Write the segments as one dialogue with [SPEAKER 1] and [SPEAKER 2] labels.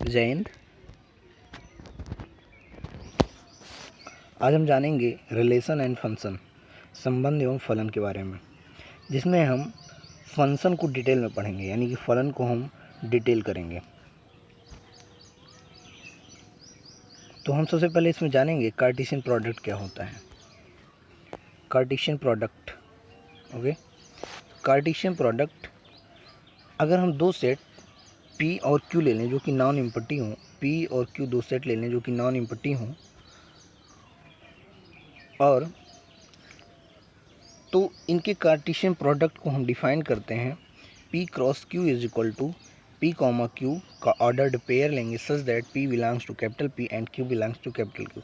[SPEAKER 1] जय हिंद। आज हम जानेंगे रिलेशन एंड फंक्शन, संबंध एवं फलन के बारे में, जिसमें हम फंक्शन को डिटेल में पढ़ेंगे, यानी कि फलन को हम डिटेल करेंगे। तो हम सबसे पहले इसमें जानेंगे कार्टेशियन प्रोडक्ट क्या होता है। Cartesian product, okay. Cartesian product, अगर हम दो सेट P और Q ले लें जो कि नॉन इम्पटी हों, P और Q दो सेट ले लें जो कि नॉन इम्पटी हों, और तो इनके कार्टेशियन प्रोडक्ट को हम डिफाइन करते हैं P cross Q is equal to P comma Q का ऑर्डर्ड पेयर लेंगे such that P belongs to capital P and Q belongs to capital Q।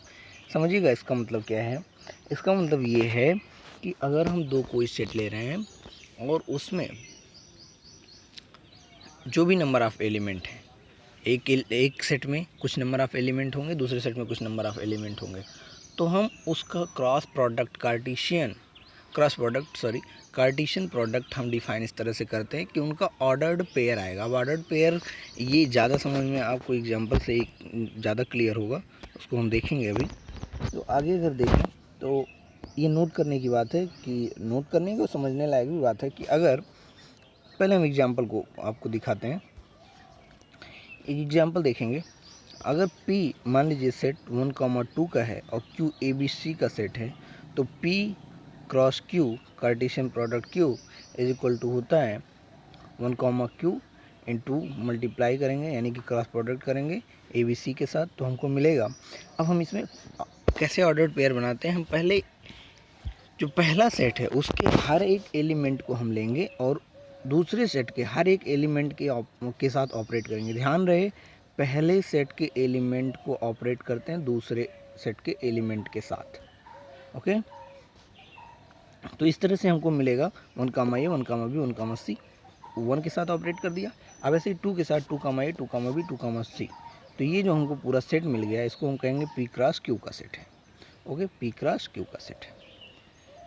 [SPEAKER 1] समझिएगा इसका मतलब क्या है। इसका मतलब ये है कि अगर हम दो कोई सेट ले रहे हैं और उसमें जो भी नंबर ऑफ़ एलिमेंट हैं, एक सेट में कुछ नंबर ऑफ़ एलिमेंट होंगे, दूसरे सेट में कुछ नंबर ऑफ़ एलिमेंट होंगे, तो हम उसका कार्टेशियन प्रोडक्ट हम डिफाइन इस तरह से करते हैं कि उनका ऑर्डर्ड पेयर आएगा। अब ऑर्डर्ड पेयर ये ज़्यादा समझ में आपको एग्जांपल से ज़्यादा क्लियर होगा, उसको हम देखेंगे अभी। तो आगे अगर देखें तो ये नोट करने की बात है कि नोट करने को समझने लायक भी बात है कि अगर पहले हम एग्जाम्पल को आपको दिखाते हैं। एक एग्जाम्पल देखेंगे। अगर P मान लीजिए सेट 1,2 का है और Q ABC का सेट है, तो P cross Q Cartesian product Q is equal to होता है 1,Q इंटू मल्टीप्लाई करेंगे, यानी कि क्रॉस प्रोडक्ट करेंगे ABC के साथ, तो हमको मिलेगा। अब हम इसमें कैसे ऑर्डर्ड पेयर बनाते हैं, हम पहले जो पहला सेट है उसके हर एक एलिमेंट को हम लेंगे और दूसरे सेट के हर एक एलिमेंट के साथ ऑपरेट करेंगे। ध्यान रहे, पहले सेट के एलिमेंट को ऑपरेट करते हैं दूसरे सेट के एलिमेंट के साथ, ओके। तो इस तरह से हमको मिलेगा 1,A 1,B 1,C, 1 के साथ ऑपरेट कर दिया। अब ऐसे ही 2 के साथ 2,A 2,B 2,C, तो ये जो हमको पूरा सेट मिल गया, इसको हम कहेंगे P क्रॉस Q का सेट है, ओके। P क्रॉस Q का सेट है,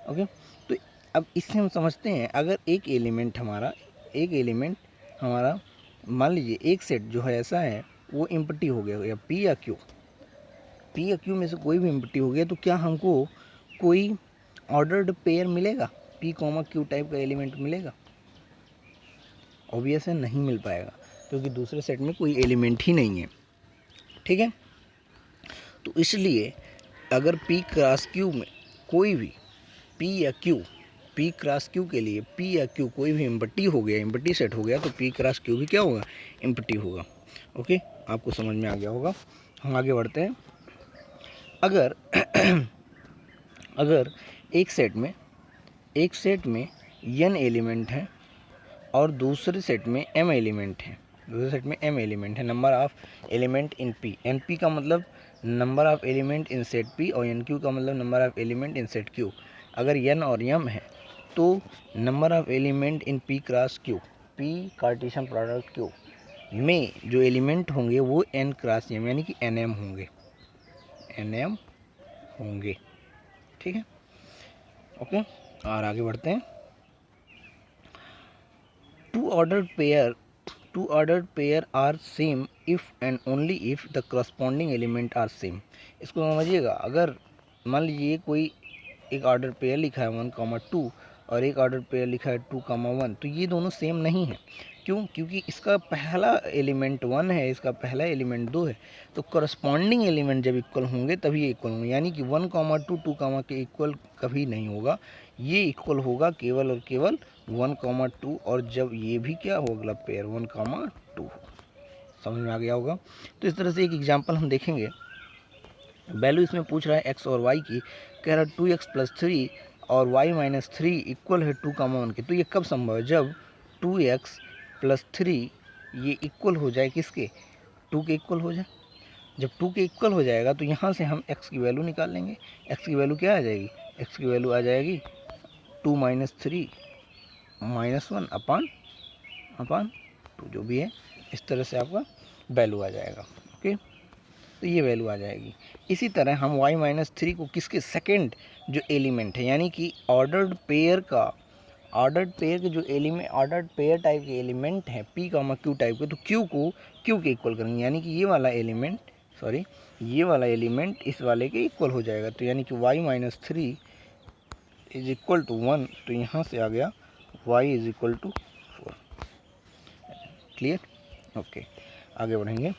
[SPEAKER 1] ओके। तो अब इससे हम समझते हैं, अगर एक एलिमेंट हमारा मान लीजिए एक सेट जो है ऐसा है वो इम्पटी हो गया, या P या Q में से कोई भी इम्पटी हो गया, तो क्या हमको कोई ऑर्डर्ड पेयर मिलेगा, P कॉमा Q टाइप का एलिमेंट मिलेगा? ऑब्वियस है, नहीं मिल पाएगा, क्योंकि दूसरे सेट में कोई एलिमेंट ही नहीं है, ठीक है। तो इसलिए अगर P क्रॉस Q में कोई भी P या Q, P क्रॉस Q के लिए P या Q कोई भी इम्पटी हो गया, इम्पटी सेट हो गया, तो P क्रॉस Q भी क्या होगा, इम्पटी होगा, ओके। आपको समझ में आ गया होगा। हम आगे बढ़ते हैं। अगर अगर एक सेट में n एलिमेंट है और दूसरे सेट में m एलिमेंट है, number of element in P, NP का मतलब number of element in set P और NQ का मतलब number of element in set Q। अगर n और m है तो number of element in P cross Q, P Cartesian product Q में जो एलिमेंट होंगे वो n क्रॉस m यानी कि nm होंगे, ठीक है, ओके। और आगे बढ़ते हैं। Two ordered pair are same if and only if the corresponding element are same. इसको समझिएगा। अगर मान लीजिए कोई एक ऑर्डर पेयर लिखा है 1,2 और एक ऑर्डर पेयर लिखा है 2,1, तो ये दोनों सेम नहीं है। क्यों? क्योंकि इसका पहला एलिमेंट 1 है, इसका पहला एलिमेंट 2 है, तो करस्पॉन्डिंग एलिमेंट जब इक्वल होंगे तभी ये इक्वल होंगे, यानी कि 1,2 2, के इक्वल कभी नहीं होगा। ये इक्वल होगा केवल और केवल 1,2, और जब ये भी क्या हो अगला पेयर 1,2। समझ में आ गया होगा। तो इस तरह से एक एग्जांपल हम देखेंगे। वैल्यू इसमें पूछ रहा है x और y की, कह रहा है 2x + 3 और y - 3 इक्वल है 2,1 के। तो ये कब संभव है? जब 2x + 3 ये इक्वल हो जाए किसके, 2 के इक्वल हो जाए। जब 2 के इक्वल हो जाएगा तो यहाँ से हम x की वैल्यू निकाल लेंगे। x की वैल्यू क्या आ जाएगी? x की वैल्यू आ जाएगी 2 - 3 -1 अपान 2, जो भी है, इस तरह से आपका वैल्यू आ जाएगा, ओके। तो ये वैल्यू आ जाएगी। इसी तरह हम y - 3 को किसके सेकंड जो एलिमेंट है, यानी कि ऑर्डर्ड पेयर का ऑर्डर्ड पेयर के जो एलिमेंट, ऑर्डर्ड पेयर टाइप के एलिमेंट हैं पी कामा क्यू टाइप के, तो क्यू को क्यू के इक्वल करेंगे, यानी कि ये वाला एलिमेंट, सॉरी ये वाला एलिमेंट इस वाले के इक्वल हो जाएगा। तो यानी कि y minus 3 is equal to 1, तो यहाँ से आ गया y is equal to 4। Clear? Okay, आगे बढ़ेंगे।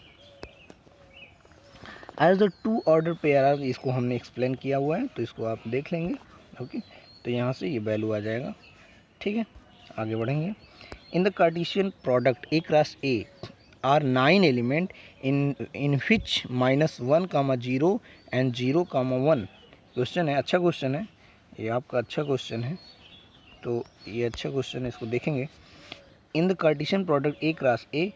[SPEAKER 1] As the two order pair are, इसको हमने एक्सप्लेन किया हुआ है, तो इसको आप देख लेंगे। ओके, तो यहाँ से ये वैल्यू आ जाएगा। ठीक है, आगे बढ़ेंगे। इन the Cartesian product A cross A are 9 element in which -1, 0 and 0, 1। Question है, अच्छा क्वेश्चन है ये, आपका अच्छा क्वेश्चन है, तो ये अच्छा क्वेश्चन है, इसको देखेंगे। In the Cartesian product A cross A,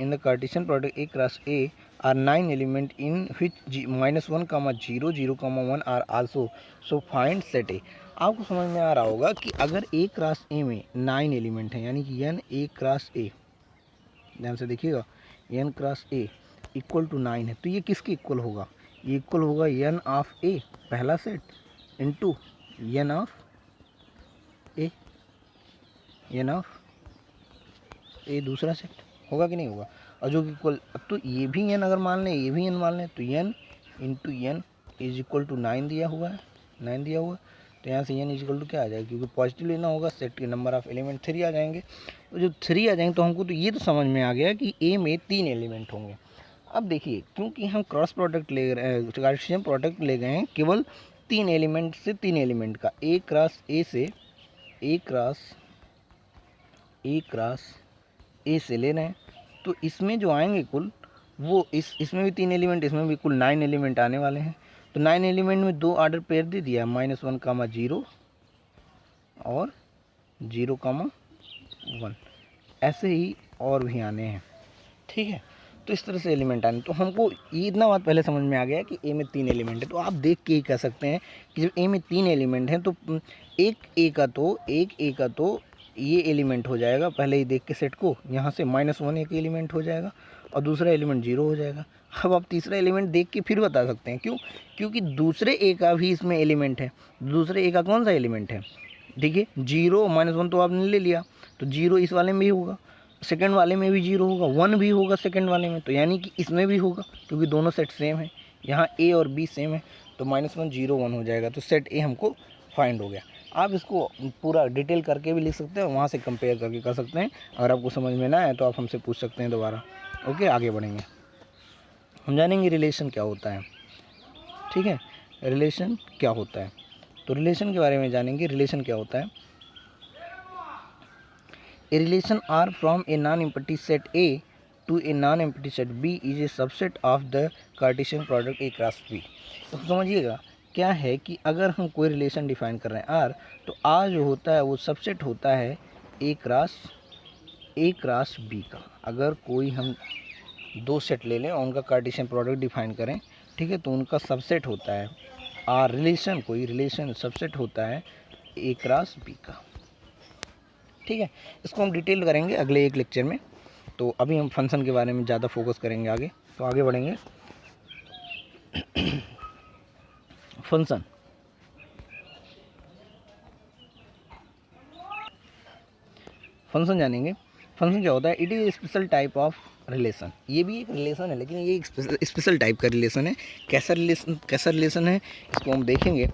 [SPEAKER 1] in the Cartesian product A cross A are 9 element in which -1, 0, 0, 1 are also, so find set A. आपको समझ में आ रहा होगा कि अगर ए क्रॉस ए में 9 एलिमेंट हैं, यानी कि एन ए क्रॉस ए, ध्यान से देखिएगा, n cross A equal to 9 है, तो ये किसके इक्वल होगा? ये इक्वल होगा एन ऑफ ए पहला set into n of A, n of A दूसरा सेट, होगा कि नहीं होगा? और जो इक्वल, अब तो ये भी एन अगर मान लें, ये भी एन मान लें, तो n into n is equal to 9 दिया हुआ है, 9 दिया हुआ है, तो यहाँ से एन इज इक्वल टू क्या आ जाएगा? क्योंकि पॉजिटिव लेना होगा, सेट के नंबर ऑफ एलिमेंट 3 आ जाएंगे। तो जब 3 आ जाएंगे तो हमको तो ये तो समझ में आ गया कि ए में 3 एलिमेंट होंगे। अब देखिए, क्योंकि हम क्रॉस प्रोडक्ट ले रहे, कार्टेशियन प्रोडक्ट ले गए हैं केवल 3 एलिमेंट से, 3 एलिमेंट का, ए क्रॉस ए से, ए क्रॉस ए से ले रहे हैं, तो इसमें जो आएंगे कुल, वो इसमें भी 3 एलिमेंट, इसमें भी कुल 9 एलिमेंट आने वाले हैं। तो 9 एलिमेंट में 2 ऑर्डर पेयर दे दिया, -1, 0 और 0, 1, ऐसे ही और भी आने हैं। ठीक है, तो इस तरह से एलिमेंट आने, तो हमको ये इतना बात पहले समझ में आ गया कि ए में 3 एलिमेंट है। तो आप देख के ही कह सकते हैं कि जब ए में 3 एलिमेंट हैं तो एक ए का तो ये एलिमेंट हो जाएगा, पहले ही देख के सेट को, यहाँ से -1 एक एलिमेंट हो जाएगा और दूसरा एलिमेंट 0 हो जाएगा। अब आप तीसरा एलिमेंट देख के फिर बता सकते हैं, क्यों? क्योंकि दूसरे ए का भी इसमें एलिमेंट है। दूसरे ए का कौन सा एलिमेंट है? देखिए 0, -1 तो आपने ले लिया, तो 0 इस वाले में भी होगा, सेकंड वाले में भी 0 होगा, 1 भी होगा सेकंड वाले में, तो यानी कि इसमें भी होगा, क्योंकि दोनों सेट सेम है, यहाँ ए और बी सेम है, तो -1, 0, 1 हो जाएगा, तो सेट ए हमको फाइंड हो गया। आप इसको पूरा डिटेल करके भी लिख सकते हैं, वहाँ से कंपेयर करके कर सकते हैं। अगर आपको समझ में ना आए तो आप हमसे पूछ सकते हैं दोबारा। ओके, आगे बढ़ेंगे, हम जानेंगे रिलेशन क्या होता है। ठीक है, रिलेशन क्या होता है, तो रिलेशन के बारे में जानेंगे। रिलेशन क्या होता है? A relation R from a non empty set A to a non empty set B is a subset of the Cartesian product A cross B. तो समझिएगा क्या है कि अगर हम कोई रिलेशन डिफाइन कर रहे हैं आर, तो आर जो होता है वो सबसेट होता है ए क्रॉस बी का। अगर कोई हम 2 सेट ले लें और उनका कार्टेशियन प्रोडक्ट डिफाइन करें, ठीक है, तो उनका सबसेट होता है आर, रिलेशन, कोई रिलेशन सबसेट होता है ए क्रॉस बी का। ठीक है, इसको हम डिटेल करेंगे अगले एक लेक्चर में। तो अभी हम फंक्शन के बारे में ज़्यादा फोकस करेंगे आगे, तो आगे बढ़ेंगे। फंक्शन, फंक्शन जानेंगे। फंक्शन क्या होता है? It is special type of relation. ये भी एक रिलेशन है, लेकिन ये एक स्पेशल टाइप का रिलेशन है। कैसा रिलेशन है, इसको हम देखेंगे।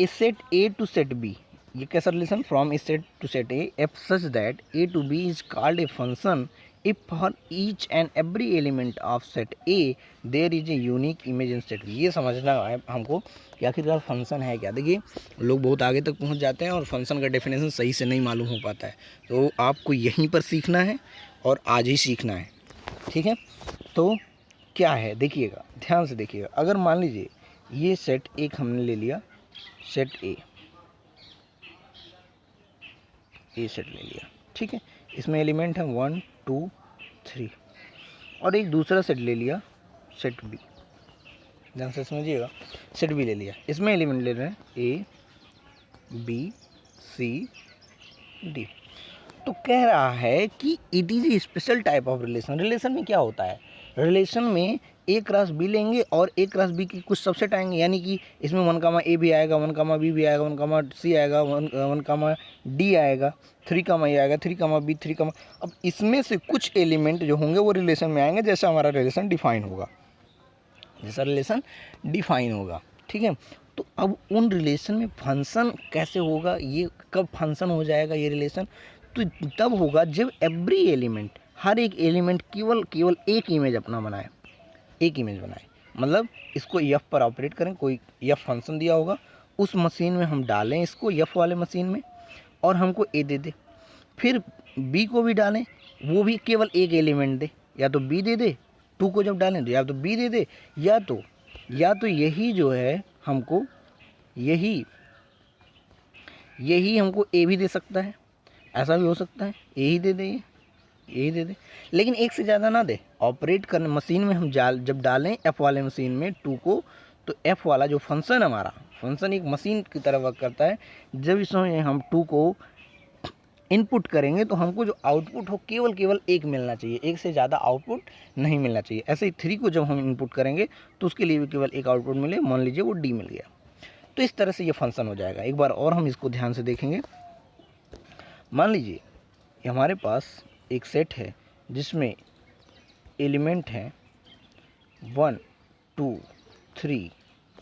[SPEAKER 1] A set A to set B, ये कैसा relation? From A set to set A f such that A to B is called a function if for each and every element of set A there is a unique image in set B. ये समझना है हमको कि आखिरकार function है क्या। देखिए, लोग बहुत आगे तक पहुंच जाते हैं और फंक्शन का डेफिनेशन सही से नहीं मालूम हो पाता है, तो आपको यहीं पर सीखना है और आज ही सीखना है। ठीक है, तो क्या है देखिएगा, ध्यान से देखिएगा। अगर मान लीजिए ये सेट एक हमने ले लिया, सेट ए सेट ले लिया, ठीक है, इसमें एलिमेंट है 1, 2, 3, और एक दूसरा सेट ले लिया, सेट बी। ध्यान से समझिएगा, सेट बी ले लिया, इसमें एलिमेंट ले रहे हैं ए, बी, सी, डी। तो कह रहा है कि it is a special type of relation. Relation में क्या होता है? रिलेशन में ए क्रॉस बी लेंगे और ए क्रॉस बी की कुछ सबसेट आएंगे, यानी कि इसमें 1 कामा ए भी आएगा, 1 कामा बी भी आएगा, 1 कामा सी आएगा, 1 कामा डी आएगा, 3 कामा ए आएगा, 3 कामा बी, 3 कामा। अब इसमें से कुछ एलिमेंट जो होंगे वो रिलेशन में आएंगे जैसा हमारा रिलेशन डिफाइन होगा, जैसा रिलेशन डिफाइन होगा, ठीक है। तो अब उन रिलेशन में फंक्शन कैसे होगा, ये कब फंक्शन हो जाएगा ये रिलेशन, तो तब होगा जब एवरी एलिमेंट, हर एक एलिमेंट केवल एक इमेज अपना बनाए, एक इमेज बनाए। मतलब इसको एफ पर ऑपरेट करें, कोई एफ फंक्शन दिया होगा, उस मशीन में हम डालें इसको एफ वाले मशीन में और हमको ए दे दे, फिर बी को भी डालें, वो भी केवल एक एलिमेंट दे, या तो बी दे दे, 2 को जब डालें तो या तो बी दे दे, या तो यही जो है हमको यही हमको ए भी दे सकता है, ऐसा भी हो सकता है ए ही दे दे, यही दे दे, लेकिन एक से ज़्यादा ना दे। ऑपरेट करने मशीन में हम जब डालें एफ़ वाले मशीन में 2 को, तो एफ़ वाला जो फंक्शन हमारा फंक्शन एक मशीन की तरह वर्क करता है। जब इसमें हम 2 को इनपुट करेंगे तो हमको जो आउटपुट हो केवल एक मिलना चाहिए, एक से ज़्यादा आउटपुट नहीं मिलना चाहिए। ऐसे ही 3 को जब हम इनपुट करेंगे तो उसके लिए भी केवल एक आउटपुट मिले, मान लीजिए वो डी मिल गया। तो इस तरह से ये फंक्शन हो जाएगा। एक बार और हम इसको ध्यान से देखेंगे। मान लीजिए हमारे पास एक सेट है जिसमें एलिमेंट हैं 1 2 3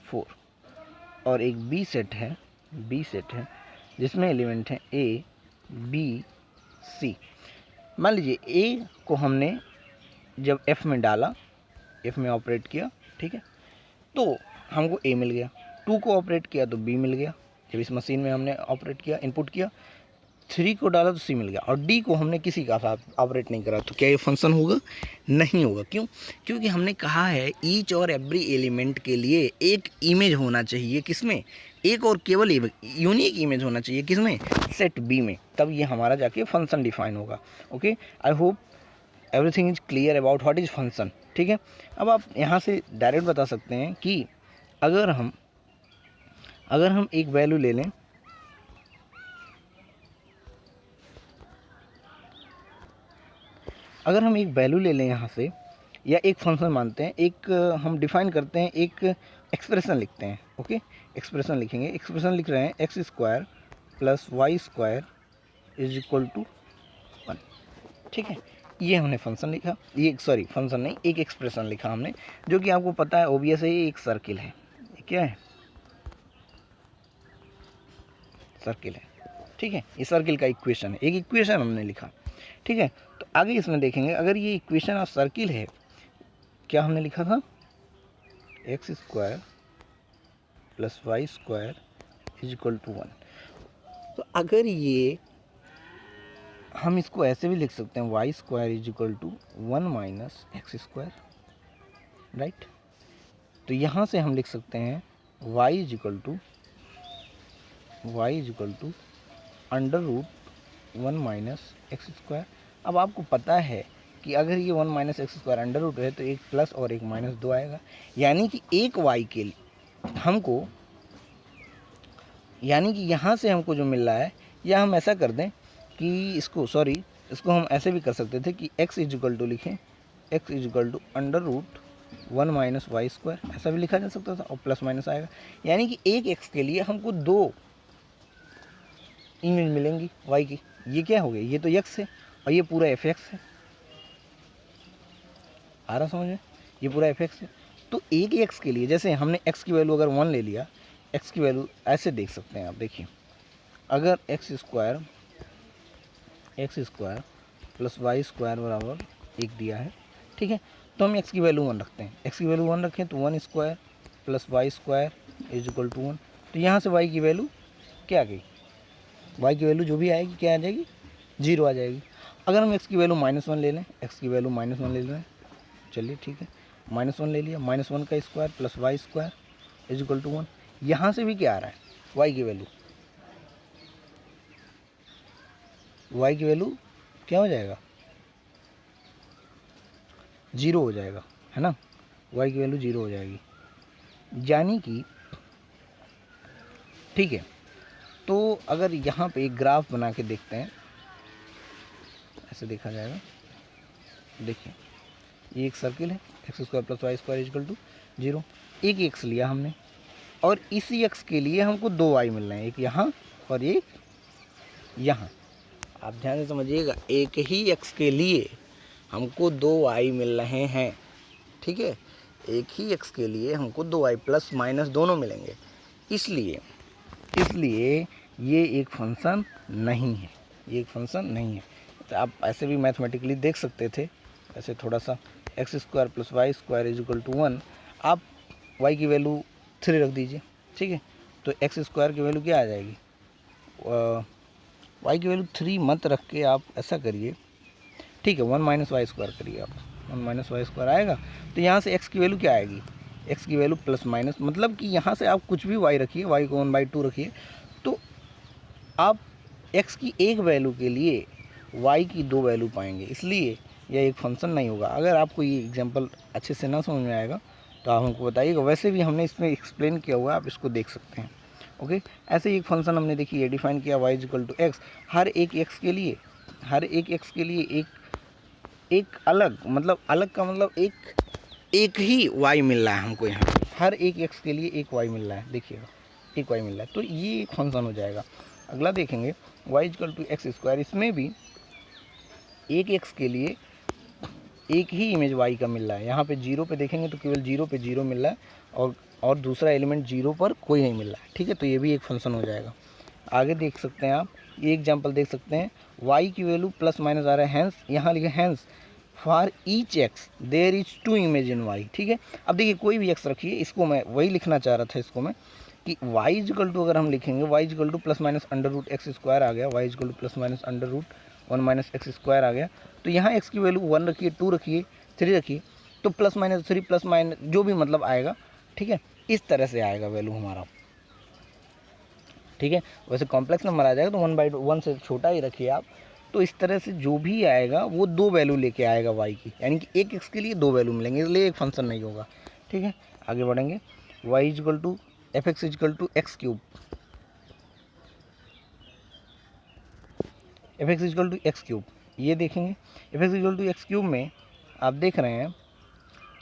[SPEAKER 1] 4 और एक बी सेट है जिसमें एलिमेंट हैं ए बी सी। मान लीजिए ए को हमने जब एफ में डाला, एफ में ऑपरेट किया, ठीक है, तो हमको ए मिल गया। 2 को ऑपरेट किया तो बी मिल गया, जब इस मशीन में हमने ऑपरेट किया, इनपुट किया। 3 को डाला तो सी मिल गया, और डी को हमने किसी का साथ ऑपरेट नहीं करा, तो क्या ये फंक्शन होगा? नहीं होगा। क्यों? क्योंकि हमने कहा है ईच और एवरी एलिमेंट के लिए एक इमेज होना चाहिए, किसमें? एक और केवल यूनिक इमेज होना चाहिए, किसमें? सेट बी में। तब ये हमारा जाके फंक्शन डिफाइन होगा। Okay, I hope everything is clear about what is function. ठीक है, अब आप यहाँ से डायरेक्ट बता सकते हैं कि अगर हम एक वैल्यू ले लें, अगर हम एक वैल्यू ले लें यहाँ से, या एक फंक्शन मानते हैं, एक हम डिफाइन करते हैं, एक एक्सप्रेशन लिखते हैं। ओके, एक्सप्रेशन लिखेंगे। एक्सप्रेशन लिख रहे हैं x square plus y square is equal to 1। ठीक है, ये हमने फंक्शन लिखा, ये सॉरी फंक्शन नहीं, एक एक्सप्रेशन लिखा हमने, जो कि आपको पता है ओबियस है, ये एक सर्किल है। ये क्या है? सर्किल है। ठीक है, ये सर्किल का इक्वेशन है, एक इक्वेशन हमने लिखा। ठीक है, तो आगे इसमें देखेंगे, अगर ये इक्वेशन ऑफ सर्किल है, क्या हमने लिखा था? X square plus y square is equal to 1। तो अगर ये हम इसको ऐसे भी लिख सकते हैं, y square is equal to 1 minus x square, right. तो यहाँ से हम लिख सकते हैं y is equal to under root 1 minus x square. अब आपको पता है कि अगर ये 1 minus x square under root है तो एक प्लस और एक माइनस 2 आएगा, यानी कि एक वाई के लिए हमको, यानी कि यहाँ से हमको जो मिल रहा है, या हम ऐसा कर दें कि इसको हम ऐसे भी कर सकते थे कि x इज इक्वल टू लिखें, x is equal to under root 1 minus y square, ऐसा भी लिखा जा सकता था, और प्लस माइनस आएगा, यानी कि एक x के लिए हमको 2 इमेज मिलेंगी y की। ये क्या हो गया? ये तो x है और ये पूरा fx है। आ रहा समझ में? ये पूरा fx है। तो एक x के लिए, जैसे हमने x की वैल्यू अगर 1 ले लिया, x की वैल्यू ऐसे देख सकते हैं आप, देखिए, अगर x square plus y square बराबर 1 दिया है, ठीक है, तो हम x की वैल्यू 1 रखते हैं। x की वैल्यू 1 रखें तो 1 square plus y square is equal to 1। तो यहाँ से y की वैल्यू क्या आ गई? y की वैल्यू जो भी आएगी क्या आ जाएगी? 0 आ जाएगी। अगर हम x की वैल्यू -1 ले लें, x की वैल्यू -1 ले लें, चलिए ठीक है, -1 ले लिया, -1 का square plus y square is equal to 1। यहाँ से भी क्या आ रहा है? y की वैल्यू क्या हो जाएगा? 0 हो जाएगा, है ना। y की वैल्यू 0 हो जाएगी, यानी कि, ठीक है। तो अगर यहाँ पे एक ग्राफ बना के देखते हैं, ऐसे देखा जाएगा, देखिए ये एक सर्किल है, x square plus y square equal to 0। एक एक्स लिया हमने और इसी एक्स के लिए हमको 2 वाई मिल रहे हैं, एक यहाँ और एक यहाँ। आप ध्यान से समझिएगा, एक ही एक्स के लिए हमको 2 वाई मिल रहे हैं, ठीक है। एक ही एक्स के लिए हमको 2 वाई प्लस माइनस दोनों मिलेंगे, इसलिए ये एक फंक्शन नहीं है, ये एक फंक्शन नहीं है। तो आप ऐसे भी मैथमेटिकली देख सकते थे, ऐसे थोड़ा सा x square plus y square is equal to 1, आप वाई की वैल्यू 3 रख दीजिए, ठीक है। तो एक्स स्क्वायर की वैल्यू क्या आ जाएगी, वाई की वैल्यू 3 मत रख के आप ऐसा करिए, ठीक है, 1 माइनस वाई स्क्वायर करिए आप, 1 माइनस वाई स्क्वायर आएगा। तो यहाँ से एक्स की वैल्यू क्या आएगी, एक्स की वैल्यू प्लस माइनस, मतलब कि यहाँ से आप कुछ भी वाई रखिए, वाई को 1/2 रखिए, तो आप एक्स की एक वैल्यू के लिए वाई की 2 वैल्यू पाएंगे, इसलिए यह एक फंक्शन नहीं होगा। अगर आपको ये एग्जांपल अच्छे से ना समझ में आएगा तो आप हमको बताइएगा, वैसे भी हमने इसमें एक्सप्लेन किया हुआ है, आप इसको देख सकते हैं। ओके, ऐसे ही एक फंक्शन हमने देखिए डिफाइन किया y इक्वल टू एक्स, हर एक एक्स के लिए एक अलग, मतलब अलग का मतलब एक ही y मिल रहा है हमको, यहाँ पे हर एक एक्स के लिए एक y मिल रहा है, देखिएगा एक y मिल रहा है, तो ये एक फंक्शन हो जाएगा। अगला देखेंगे y equal to x square, इसमें भी एक एक्स के लिए एक ही इमेज y का मिल रहा है। यहाँ पे 0 पे देखेंगे तो केवल 0 पे 0 मिल रहा है और दूसरा एलिमेंट 0 पर कोई नहीं मिल रहा है, ठीक है। तो ये भी एक फंक्शन हो जाएगा। आगे देख सकते हैं आप, ये एग्जांपल देख सकते हैं, y की वैल्यू प्लस माइनस आ रहा है, हैंस यहाँ लिखे hence for each x there is 2 image in y, ठीक है। अब देखिए कोई भी एक्स रखिए, इसको मैं वही लिखना चाह रहा था, इसको मैं कि y इक्वल टू, अगर हम लिखेंगे y equal to plus minus under root x square आ गया, y equal to plus minus under root 1 minus x square आ गया। तो यहाँ x की वैल्यू 1 रखिए, 2 रखिए, 3 रखिए, तो प्लस माइनस 3 प्लस माइनस जो भी मतलब आएगा, ठीक है, इस तरह से आएगा वैल्यू हमारा, ठीक है। वैसे कॉम्प्लेक्स नंबर आ जाएगा तो 1/1 से छोटा ही रखिए आप, तो इस तरह से जो भी आएगा वो 2 वैल्यू लेके आएगा y की, यानी कि एक एक्स के लिए 2 वैल्यू मिलेंगे, इसलिए एक फंक्शन नहीं होगा, ठीक है। आगे बढ़ेंगे, y equal to f x equal to x cube, f x equal to x cube, ये देखेंगे f x equal to x cube में आप देख रहे हैं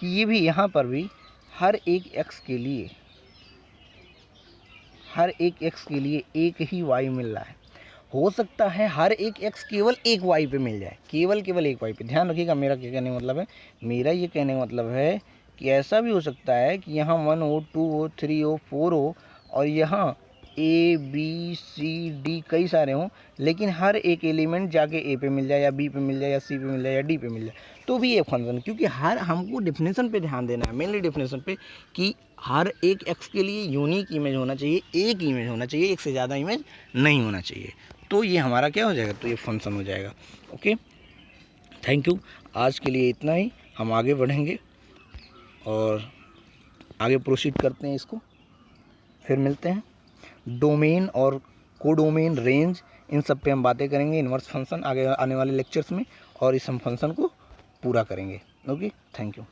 [SPEAKER 1] कि ये भी यहाँ पर भी हर एक एक्स के लिए एक ही y मिल रहा है। हो सकता है हर एक एक्स केवल एक y पे मिल जाए, केवल एक y पे। ध्यान रखिएगा, मेरा क्या कहने का मतलब है, मेरा ये कहने का मतलब है कि ऐसा भी हो सकता है कि यहाँ 1 हो, 2 हो, 3 हो, 4 हो और यहाँ A B C D कई सारे हों, लेकिन हर एक एलिमेंट जाके A पे मिल जाए या B पे मिल जाए या C पे मिल जाए या D पे मिल जाए, तो भी ये फंक्शन, क्योंकि हर हमको डेफिनेशन पे ध्यान देना है, मेनली डेफिनेशन पे, कि हर एक एक्स के लिए यूनिक इमेज होना चाहिए, एक इमेज होना चाहिए, एक से ज़्यादा इमेज नहीं होना चाहिए। तो ये हमारा क्या हो जाएगा, तो ये फंक्शन हो जाएगा। Okay, thank you. आज के लिए इतना ही, हम आगे बढ़ेंगे और आगे प्रोसीड करते हैं इसको, फिर मिलते हैं। डोमेन और कोडोमेन, रेंज, इन सब पे हम बातें करेंगे, इन्वर्स फंक्शन आगे आने वाले लेक्चर्स में, और इस हम फंक्शन को पूरा करेंगे। Okay, thank you.